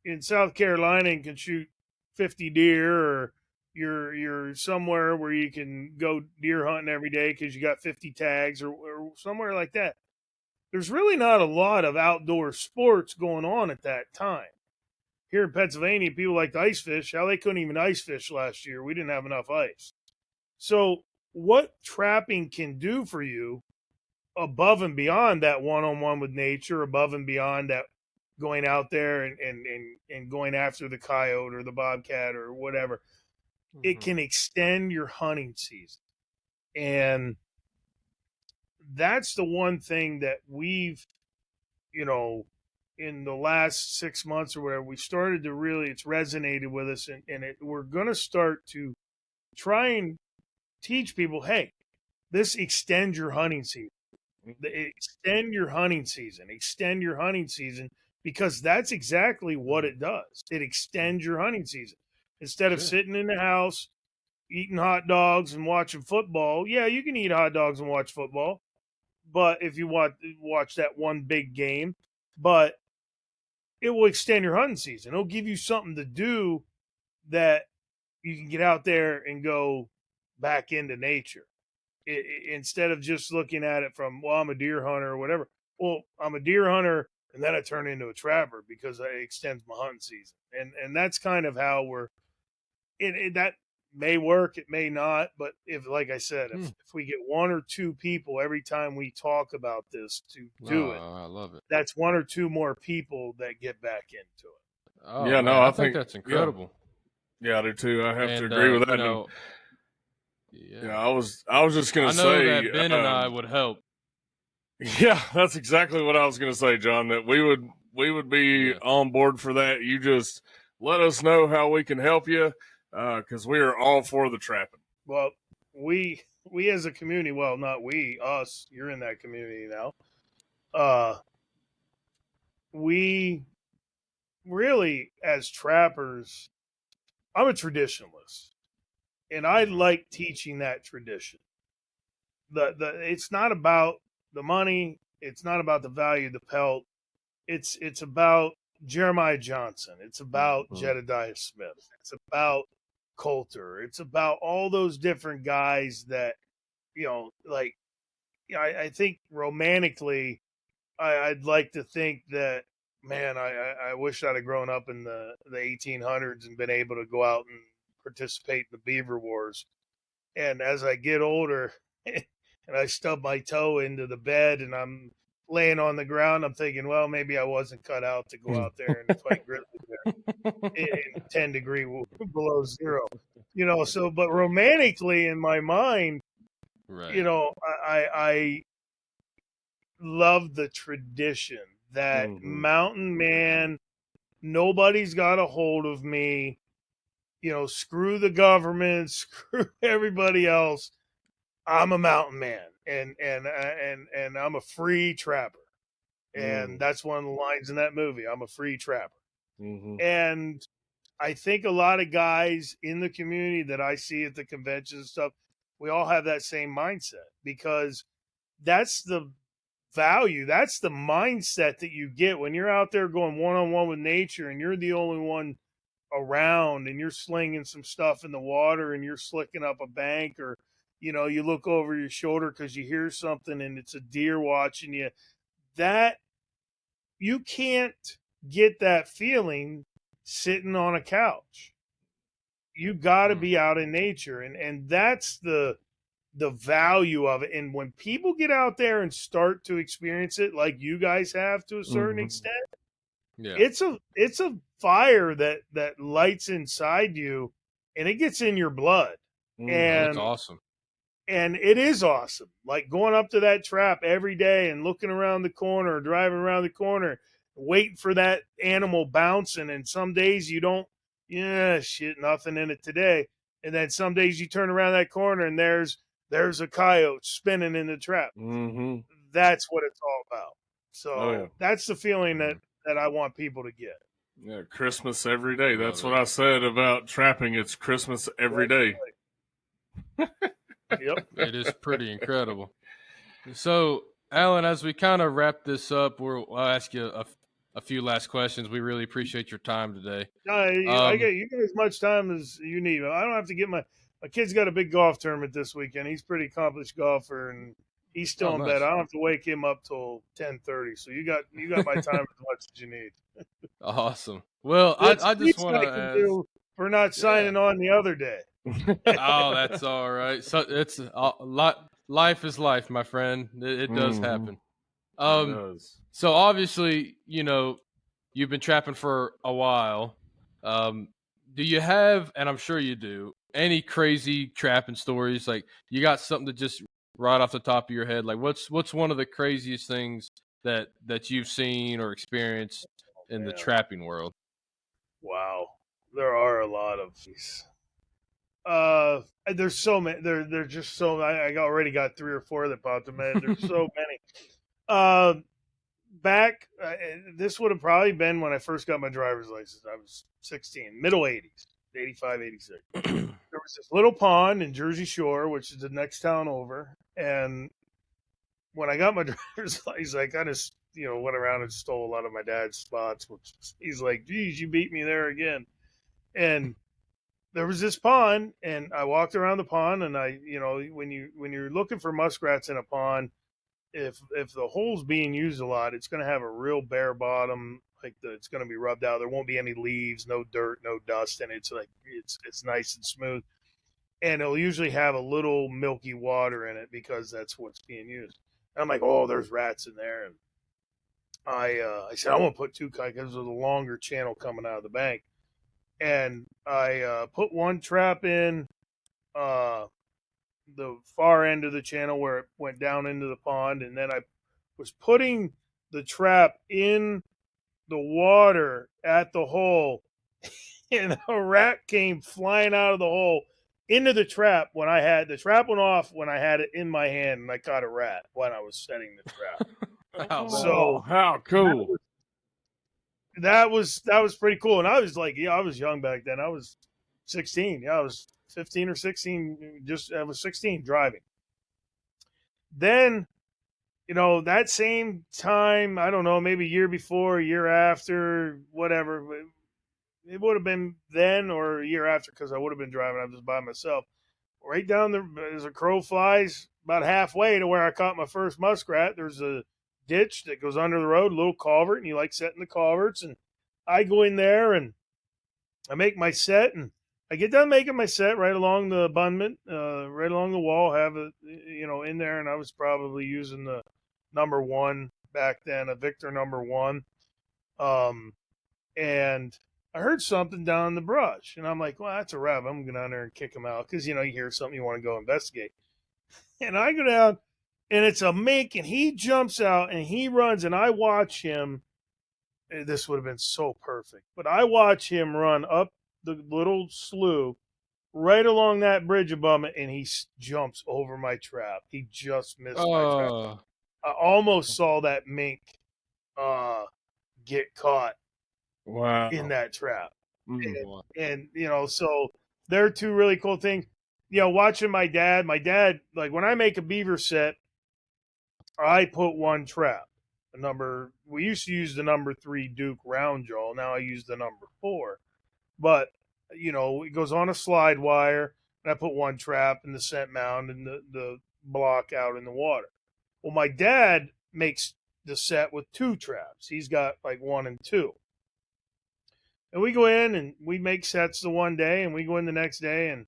in South Carolina and can shoot 50 deer, or you're somewhere where you can go deer hunting every day because you got 50 tags, or somewhere like that, there's really not a lot of outdoor sports going on at that time. Here in Pennsylvania, people like to ice fish. How they couldn't even ice fish last year. We didn't have enough ice. So what trapping can do for you, above and beyond that one-on-one with nature, above and beyond that going out there and going after the coyote or the bobcat or whatever, it can extend your hunting season. And that's the one thing that we've, in the last 6 months or whatever, we started to really, it's resonated with us, and we're going to start to try and teach people, hey, this extends your hunting season. Extend your hunting season, because that's exactly what it does. It extends your hunting season. Instead of sitting in the house eating hot dogs and watching football, yeah, you can eat hot dogs and watch football, but if you watch that one big game, but it will extend your hunting season. It'll give you something to do that you can get out there and go back into nature. Instead of just looking at it from, well, I'm a deer hunter or whatever. Well, I'm a deer hunter, and then I turn into a trapper because it extends my hunting season. And that's kind of how we're that may work, it may not, but if, like I said, if we get one or two people every time we talk about this to do it, I love it. That's one or two more people that get back into it. Oh, yeah, no, I think that's incredible. Yeah, I do too. I have to agree with that. I was just gonna say, I know that Ben and I would help. Yeah, that's exactly what I was gonna say, John. That we would be on board for that. You just let us know how we can help you, because we are all for the trapping. Well, we as a community, well, not we, us. You're in that community now. We really, as trappers, I'm a traditionalist, and I like teaching that tradition. It's not about the money. It's not about the value of the pelt. It's about Jeremiah Johnson. It's about Jedediah Smith. It's about Coulter. It's about all those different guys that, I think romantically, I'd like to think that, man, I wish I'd have grown up in the 1800s and been able to go out and participate in the beaver wars. And as I get older and I stub my toe into the bed and I'm laying on the ground, I'm thinking, well, maybe I wasn't cut out to go out there and fight grizzly bear in 10 degree below zero. So, but romantically in my mind, right. I love the tradition that mountain man, nobody's got a hold of me, screw the government, screw everybody else. I'm a mountain man, and I'm a free trapper. And that's one of the lines in that movie. I'm a free trapper. And I think a lot of guys in the community that I see at the conventions and stuff, we all have that same mindset, because that's the value. That's the mindset that you get when you're out there going one-on-one with nature and you're the only one around and you're slinging some stuff in the water and you're slicking up a bank, or, you look over your shoulder because you hear something and it's a deer watching you. That you can't get that feeling sitting on a couch. You got to be out in nature. And that's the value of it. And when people get out there and start to experience it like you guys have to a certain extent, it's a fire that lights inside you, and it gets in your blood. And that's awesome. And it is awesome. Like going up to that trap every day and looking around the corner or driving around the corner, waiting for that animal bouncing. And some days you don't, nothing in it today. And then some days you turn around that corner and there's a coyote spinning in the trap. That's what it's all about. So that's the feeling that I want people to get. Yeah, Christmas every day. That's what I said about trapping. It's Christmas every day. Yep. It is pretty incredible. So, Alan, as we kind of wrap this up, I'll ask you a few last questions. We really appreciate your time today. I get you get as much time as you need. I don't have to get my kid's got a big golf tournament this weekend. He's a pretty accomplished golfer, and he's still in bed. I don't have to wake him up till 10:30. So you got my time as much as you need. Awesome. Well, I just want to ask for not signing on the other day. Oh, that's all right. So it's a lot life is life, my friend. It does happen. It does. So obviously, you've been trapping for a while. Do you have, and I'm sure you do, any crazy trapping stories? Like you got something that just right off the top of your head? Like what's one of the craziest things that you've seen or experienced in the Man, trapping world? wow, there are a lot of these. There's so many. There's just so. I already got 3 or 4 that popped in my head. There's so many. Uh, back. This would have probably been when I first got my driver's license. I was 16, middle 80s, 85, 86. There was this little pond in Jersey Shore, which is the next town over, and when I got my driver's license, I kind of went around and stole a lot of my dad's spots. Which he's like, "Geez, you beat me there again." And there was this pond, and I walked around the pond, and when you're looking for muskrats in a pond, if the hole's being used a lot, it's going to have a real bare bottom, it's going to be rubbed out. There won't be any leaves, no dirt, no dust, and it's nice and smooth. And it'll usually have a little milky water in it because that's what's being used. And I'm like, oh, there's rats in there, and I said I'm gonna put 2 because there's a longer channel coming out of the bank, and I put one trap in uh, the far end of the channel where it went down into the pond, and then I was putting the trap in the water at the hole, and a rat came flying out of the hole into the trap when I had the trap went off when I had it in my hand, and I caught a rat when I was setting the trap. Wow, man. So how cool! That was pretty cool, and I was like, yeah, I was young back then. I was 16. Yeah, I was 15 or 16. I was 16 driving. Then, that same time, I don't know, maybe a year before, a year after, whatever. It would have been then or a year after because I would have been driving. I was by myself. Right down as a crow flies, about halfway to where I caught my first muskrat. There's a ditch that goes under the road, a little culvert, and you like setting the culverts. And I go in there and I make my set, and I get done making my set right along the abutment, right along the wall. Have it, in there, and I was probably using the number 1 back then, a Victor number 1. And I heard something down in the brush, and I'm like, well, that's a rabbit. I'm going to go down there and kick him out because, you hear something, you want to go investigate. And I go down, and it's a mink, and he jumps out, and he runs, and I watch him. This would have been so perfect, but I watch him run up the little slough right along that bridge above it, and he jumps over my trap. He just missed my trap. I almost saw that mink get caught in that trap. And so there are 2 really cool things. Watching my dad, like when I make a beaver set, I put 1 trap. We used to use the number 3 Duke round jaw. Now I use the number 4. But, it goes on a slide wire, and I put 1 trap in the scent mound and the block out in the water. Well, my dad makes the set with 2 traps. He's got like 1 and 2. And we go in and we make sets the one day, and we go in the next day, and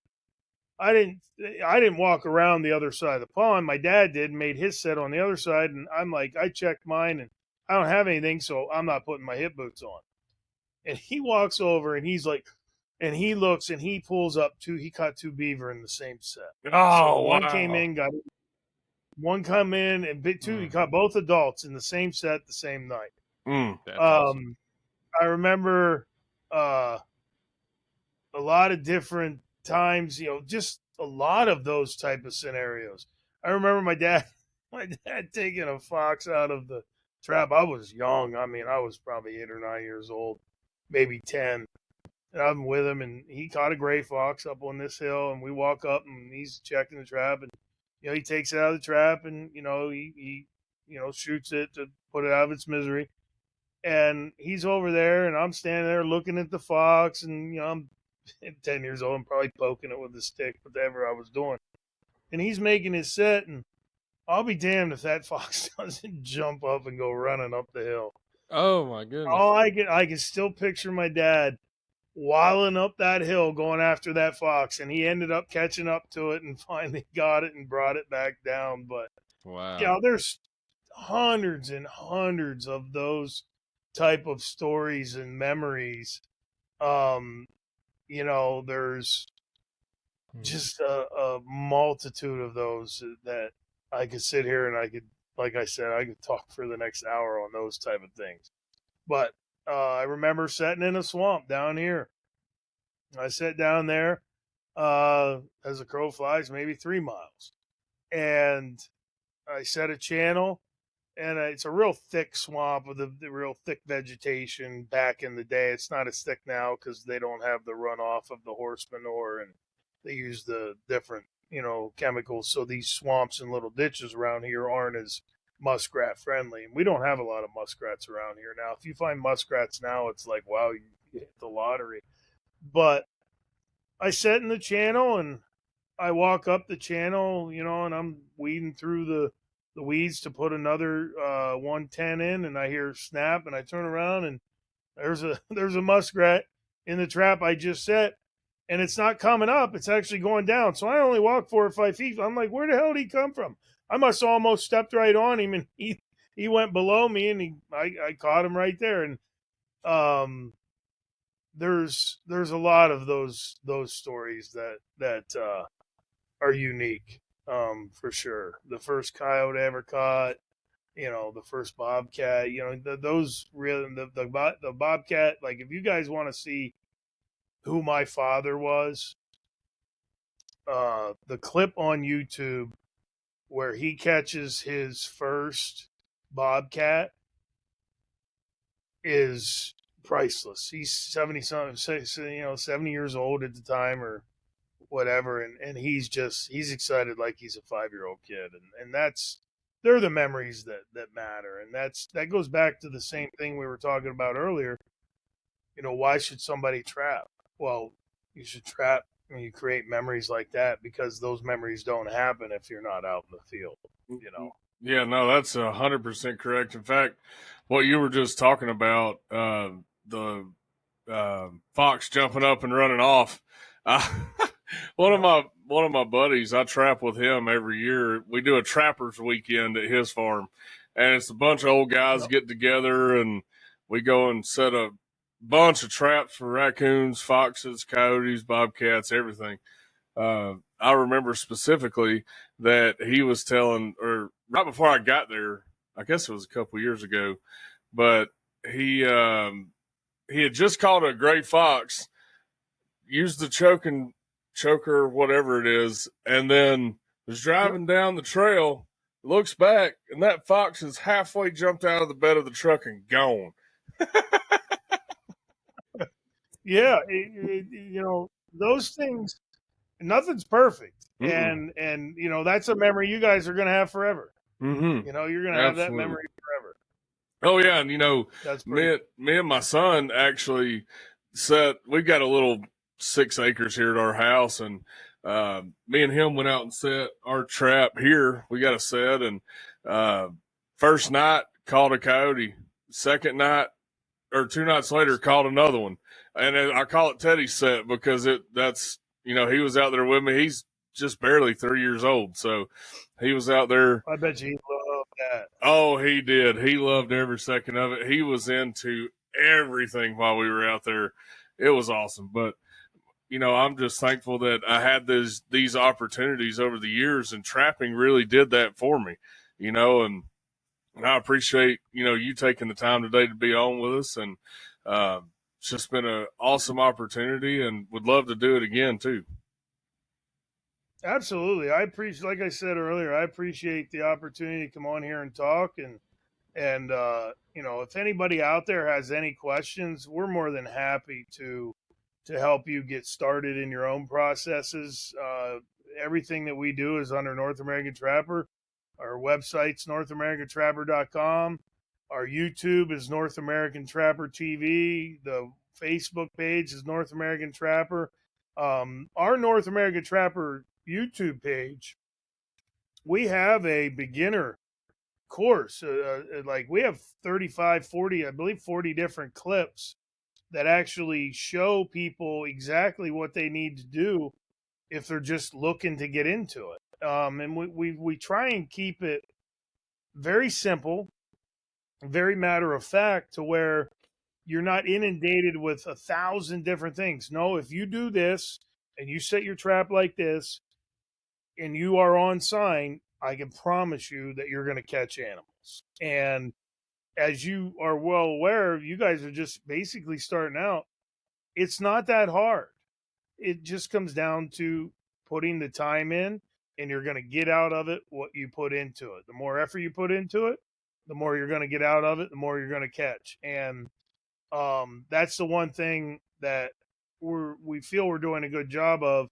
I didn't walk around the other side of the pond. My dad did, made his set on the other side, and I'm like, I checked mine, and I don't have anything, so I'm not putting my hip boots on. And he walks over, and he's like, and he looks, and he pulls up he caught 2 beaver in the same set. Oh, so one came in, got one come in, and he caught both adults in the same set the same night. That's awesome. I remember a lot of different times, just a lot of those type of scenarios. I remember my dad taking a fox out of the trap. I was young. I mean, I was probably 8 or 9 years old, maybe 10. And I'm with him, and he caught a gray fox up on this hill, and we walk up, and he's checking the trap, and he takes it out of the trap, and he shoots it to put it out of its misery. And he's over there, and I'm standing there looking at the fox, and I'm 10 years old. I'm probably poking it with a stick, whatever I was doing. And he's making his set, and I'll be damned if that fox doesn't jump up and go running up the hill. Oh my goodness! I can still picture my dad walling up that hill going after that fox, and he ended up catching up to it and finally got it and brought it back down. But Wow. there's hundreds and hundreds of those type of stories and memories. There's just a multitude of those that I could sit here and like I said, I could talk for the next hour on those type of things. But I remember sitting in a swamp down here. I sat down there as a crow flies, maybe 3 miles, and I set a channel. And it's a real thick swamp with the real thick vegetation back in the day. It's not as thick now because they don't have the runoff of the horse manure and they use the different, chemicals. So these swamps and little ditches around here aren't as muskrat friendly. And we don't have a lot of muskrats around here now. If you find muskrats now, it's like, wow, you hit the lottery. But I sat in the channel and I walk up the channel, and I'm weeding through the weeds to put another 110 in, and I hear snap, and I turn around, and there's a muskrat in the trap I just set, and it's not coming up; it's actually going down. So I only walk 4 or 5 feet. I'm like, where the hell did he come from? I must have almost stepped right on him, and he went below me, and I caught him right there. And um, there's a lot of those stories that are unique, for sure. The first coyote I ever caught, the first bobcat, those really the bobcat. Like, if you guys want to see who my father was, the clip on YouTube where he catches his first bobcat is priceless. He's 70 something, 70 years old at the time, or whatever, and he's excited like he's a 5-year-old kid, and they're the memories that matter. And that goes back to the same thing we were talking about earlier. Why should somebody trap? Well, you should trap when you create memories like that, because those memories don't happen if you're not out in the field. Yeah, no, that's 100% correct. In fact, what you were just talking about, the fox jumping up and running off. Uh, one of my buddies, I trap with him every year. We do a trappers weekend at his farm, and it's a bunch of old guys get together, and we go and set a bunch of traps for raccoons, foxes, coyotes, bobcats, everything. I remember specifically that he was telling, or right before I got there, I guess it was a couple years ago, but he had just caught a gray fox, used the choker, whatever it is, and then was driving down the trail, looks back, and that fox is halfway jumped out of the bed of the truck and gone. Yeah, those things. Nothing's perfect, Mm-mm. and that's a memory you guys are gonna have forever. Mm-hmm. You're gonna have that Absolutely. memory forever. Oh yeah, and That's pretty. me and my son actually we got a little 6 acres here at our house, and me and him went out and set our trap here. We got a set, and uh, first night caught a coyote. Second night, or 2 nights later, caught another one. And I call it Teddy's set because he was out there with me. He's just barely 3 years old, so he was out there. I bet you love that. Oh, he did. He loved every second of it. He was into everything while we were out there. It was awesome. But I'm just thankful that I had these opportunities over the years, and trapping really did that for me. And I appreciate you taking the time today to be on with us, and it's just been an awesome opportunity, and would love to do it again too. Absolutely, I appreciate. Like I said earlier, I appreciate the opportunity to come on here and talk. And if anybody out there has any questions, we're more than happy to help you get started in your own processes. Everything that we do is under North American Trapper. Our website's NorthAmericanTrapper.com. Our YouTube is North American Trapper TV. The Facebook page is North American Trapper. Our North American Trapper YouTube page, we have a beginner course. Like, we have 35, 40, I believe 40 different clips that actually show people exactly what they need to do if they're just looking to get into it. And we try and keep it very simple, very matter of fact, to where you're not inundated with 1,000 different things. No, if you do this and you set your trap like this and you are on sign, I can promise you that you're going to catch animals. And as you are well aware, you guys are just basically starting out. It's not that hard. It just comes down to putting the time in, and you're going to get out of it what you put into it. The more effort you put into it, the more you're going to get out of it, the more you're going to catch. And that's the one thing that we feel we're doing a good job of,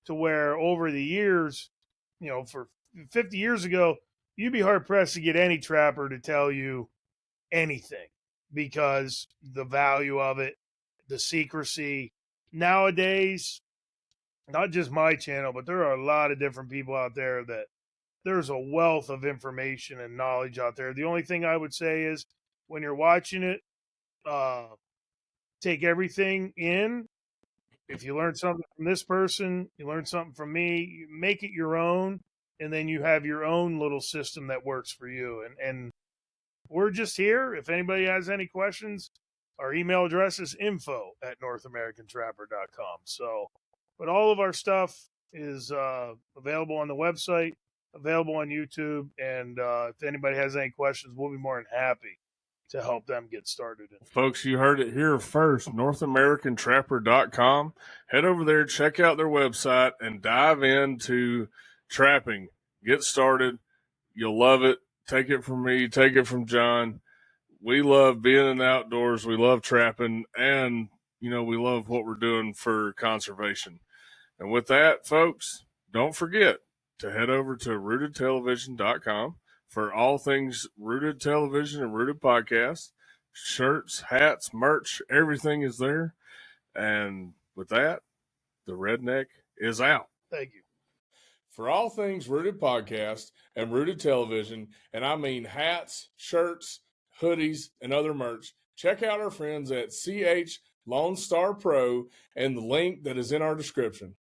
to where over the years, for 50 years ago, you'd be hard pressed to get any trapper to tell you anything because the value of it, the secrecy. Nowadays, not just my channel, but there are a lot of different people out there that there's a wealth of information and knowledge out there. The only thing I would say is when you're watching it, uh, take everything in. If you learn something from this person, you learn something from me, you make it your own, and then you have your own little system that works for you. And we're just here. If anybody has any questions, our email address is info@northamericantrapper.com. So, but all of our stuff is available on the website, available on YouTube. And if anybody has any questions, we'll be more than happy to help them get started. Folks, you heard it here first, NorthAmericanTrapper.com. Head over there, check out their website, and dive into trapping. Get started. You'll love it. Take it from me. Take it from John. We love being in the outdoors. We love trapping, and, we love what we're doing for conservation. And with that, folks, don't forget to head over to rootedtelevision.com for all things Rooted Television and Rooted Podcast. Shirts, hats, merch, everything is there. And with that, the redneck is out. Thank you. For all things Rooted Podcast and Rooted Television, and I mean hats, shirts, hoodies, and other merch, check out our friends at CH Lone Star Pro and the link that is in our description.